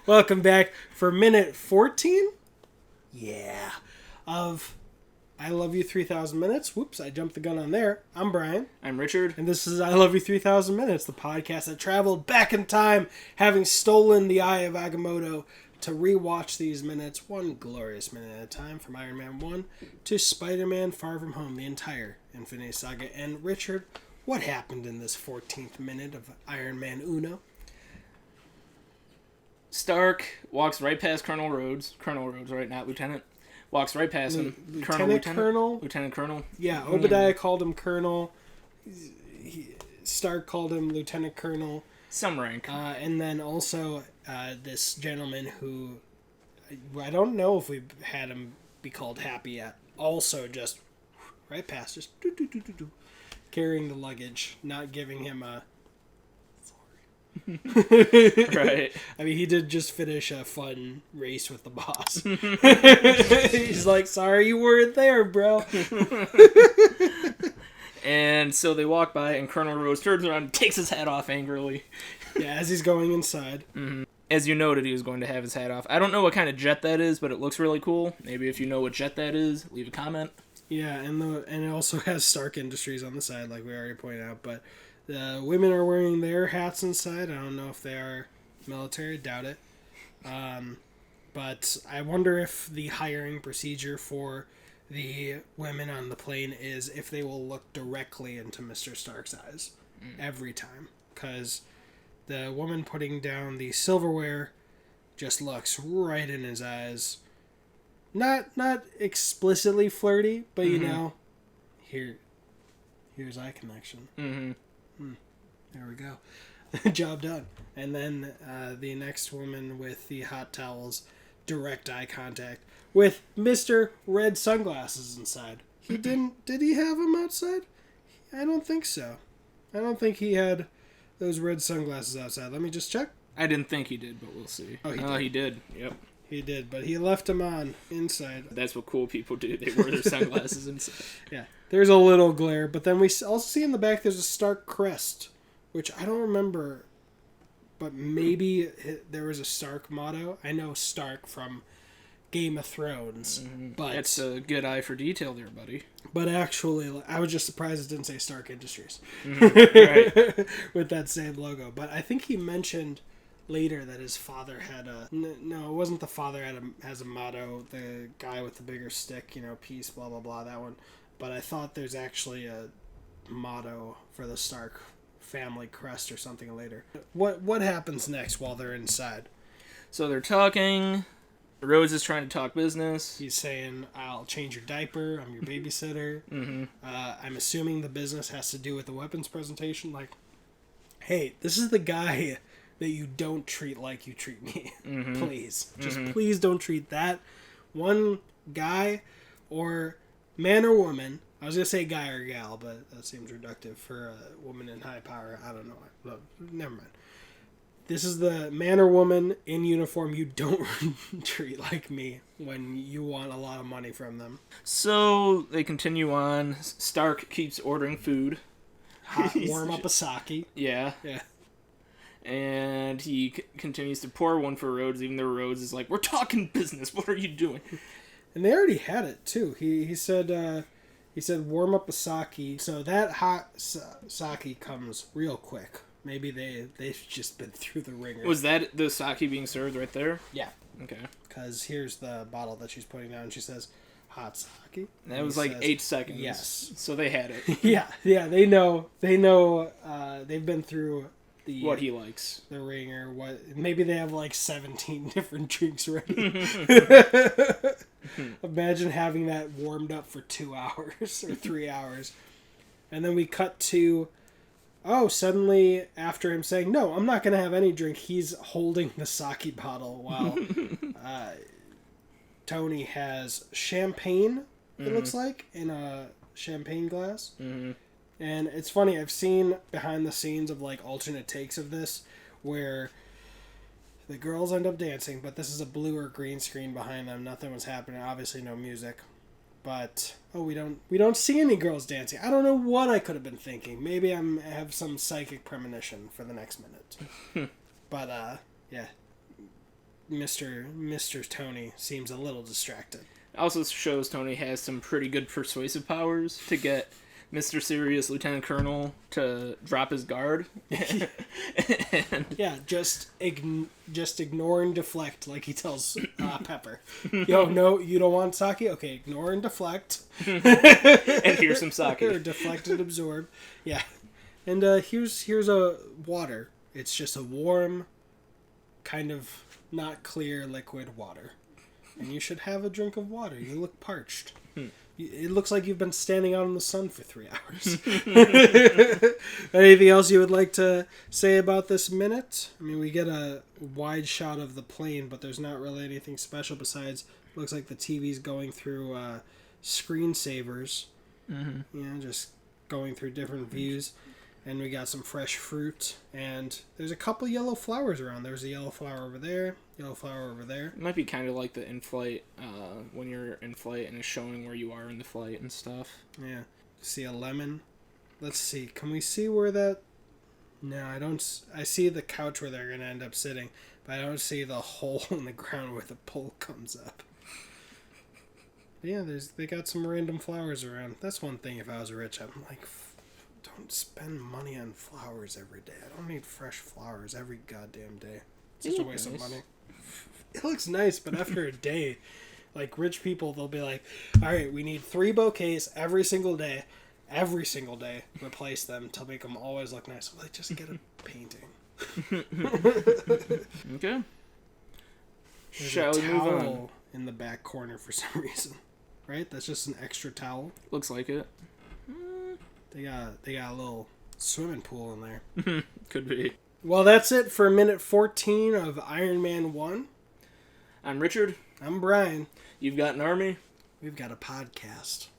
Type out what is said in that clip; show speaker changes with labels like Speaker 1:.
Speaker 1: Welcome back for minute 14? Yeah. Of I Love You 3000 Minutes. Whoops, I jumped the gun on there. I'm Brian.
Speaker 2: I'm Richard.
Speaker 1: And this is I Love You 3000 Minutes, the podcast that traveled back in time, having stolen the eye of Agamotto to rewatch these minutes, one glorious minute at a time, from Iron Man 1 to Spider-Man Far From Home, the entire Infinity Saga. And Richard, what happened in this 14th minute of Iron Man Uno?
Speaker 2: Stark walks right past Colonel Rhodes, right? Not Lieutenant. Walks right past him.
Speaker 1: Lieutenant Colonel? Yeah, Obadiah called him Colonel. Stark called him Lieutenant Colonel.
Speaker 2: Some rank.
Speaker 1: And then also this gentleman who, I don't know if we had him be called Happy yet. Also just right past, just carrying the luggage, not giving him a...
Speaker 2: Right.
Speaker 1: I mean, he did just finish a fun race with the boss. He's like, sorry you weren't there, bro.
Speaker 2: And so they walk by, and Colonel Rhodes turns around and takes his hat off angrily.
Speaker 1: Yeah, as he's going inside.
Speaker 2: Mm-hmm. As you noted, he was going to have his hat off. I don't know what kind of jet that is, but it looks really cool. Maybe if you know what jet that is, leave a comment.
Speaker 1: Yeah, and it also has Stark Industries on the side, like we already pointed out, but... The women are wearing their hats inside. I don't know if they are military. Doubt it. But I wonder if the hiring procedure for the women on the plane is if they will look directly into Mr. Stark's eyes every time. Because the woman putting down the silverware just looks right in his eyes. Not explicitly flirty, but you know, here's eye connection.
Speaker 2: Mm-hmm.
Speaker 1: There we go. Job done. And then the next woman with the hot towels, direct eye contact with Mr. Red Sunglasses inside. He didn't... Did he have them outside? I don't think so. I don't think he had those red sunglasses outside. Let me just check.
Speaker 2: I didn't think he did, but we'll see.
Speaker 1: Oh,
Speaker 2: he did. Yep.
Speaker 1: He did, but he left them on inside.
Speaker 2: That's what cool people do. They wear their sunglasses inside.
Speaker 1: Yeah. There's a little glare, but then we also see in the back there's a Stark crest, which I don't remember, but maybe there was a Stark motto. I know Stark from Game of Thrones, but...
Speaker 2: That's a good eye for detail there, buddy.
Speaker 1: But actually, I was just surprised it didn't say Stark Industries.
Speaker 2: Right.
Speaker 1: With that same logo. But I think he mentioned... later that his father had a... No, it wasn't the father has a motto. The guy with the bigger stick, peace, blah, blah, blah, that one. But I thought there's actually a motto for the Stark family crest or something later. What happens next while they're inside?
Speaker 2: So they're talking. Rhodes is trying to talk business.
Speaker 1: He's saying, I'll change your diaper. I'm your babysitter. I'm assuming the business has to do with the weapons presentation. Like, hey, this is the guy... that you don't treat like you treat me. Please. Just please don't treat that one guy or man or woman. I was going to say guy or gal, but that seems reductive for a woman in high power. I don't know. Never mind. This is the man or woman in uniform you don't treat like me when you want a lot of money from them.
Speaker 2: So they continue on. Stark keeps ordering food.
Speaker 1: Warm up a sake.
Speaker 2: Yeah. And he continues to pour one for Rhodes, even though Rhodes is like, we're talking business, what are you doing?
Speaker 1: And they already had it, too. He said warm up a sake. So that hot sake comes real quick. Maybe they've just been through the ringer.
Speaker 2: Was that the sake being served right there?
Speaker 1: Yeah.
Speaker 2: Okay.
Speaker 1: Because here's the bottle that she's putting down, and she says, hot sake.
Speaker 2: That was like 8 seconds.
Speaker 1: Yes.
Speaker 2: So they had it.
Speaker 1: Yeah, they know, they've been through...
Speaker 2: what he likes.
Speaker 1: The ringer. Maybe they have like 17 different drinks ready. Imagine having that warmed up for 2 hours or 3 hours. And then we cut to... suddenly after him saying, no, I'm not going to have any drink, he's holding the sake bottle while Tony has champagne, it looks like, in a champagne glass. And it's funny, I've seen behind the scenes of like alternate takes of this where the girls end up dancing, but this is a blue or green screen behind them. Nothing was happening. Obviously no music. But we don't see any girls dancing. I don't know what I could have been thinking. Maybe I have some psychic premonition for the next minute. But yeah. Mr. Tony seems a little distracted.
Speaker 2: Also shows Tony has some pretty good persuasive powers to get Mr. Serious Lieutenant Colonel to drop his guard.
Speaker 1: Yeah, just ignore and deflect, like he tells Pepper. Yo, no, you don't want sake? Okay, ignore and deflect.
Speaker 2: And here's some sake.
Speaker 1: Or deflect and absorb. Yeah. And here's a water. It's just a warm, kind of not clear liquid water. And you should have a drink of water. You look parched. It looks like you've been standing out in the sun for 3 hours. Anything else you would like to say about this minute? I mean, we get a wide shot of the plane, but there's not really anything special besides looks like the TV's going through screensavers. Mm-hmm. You know, just going through different views. And we got some fresh fruit. And there's a couple yellow flowers around. There's a yellow flower over there. Yellow flower over there.
Speaker 2: It might be kind of like the in-flight, when you're in flight and it's showing where you are in the flight and stuff.
Speaker 1: Yeah. See a lemon. Let's see. Can we see where that... No, I don't... I see the couch where they're going to end up sitting. But I don't see the hole in the ground where the pole comes up. Yeah, they got some random flowers around. That's one thing if I was rich. I'm like... Don't spend money on flowers every day. I don't need fresh flowers every goddamn day. It's such a waste of money. It looks nice, but after a day, like rich people, they'll be like, all right, we need 3 bouquets every single day. Every single day. Replace them to make them always look nice. Like, just get a painting.
Speaker 2: Okay.
Speaker 1: There's
Speaker 2: Shall
Speaker 1: a
Speaker 2: we move on?
Speaker 1: towel in the back corner for some reason. Right? That's just an extra towel.
Speaker 2: Looks like it.
Speaker 1: They got a little swimming pool in there.
Speaker 2: Could be.
Speaker 1: Well, that's it for minute 14 of Iron Man 1.
Speaker 2: I'm Richard.
Speaker 1: I'm Brian.
Speaker 2: You've got an army.
Speaker 1: We've got a podcast.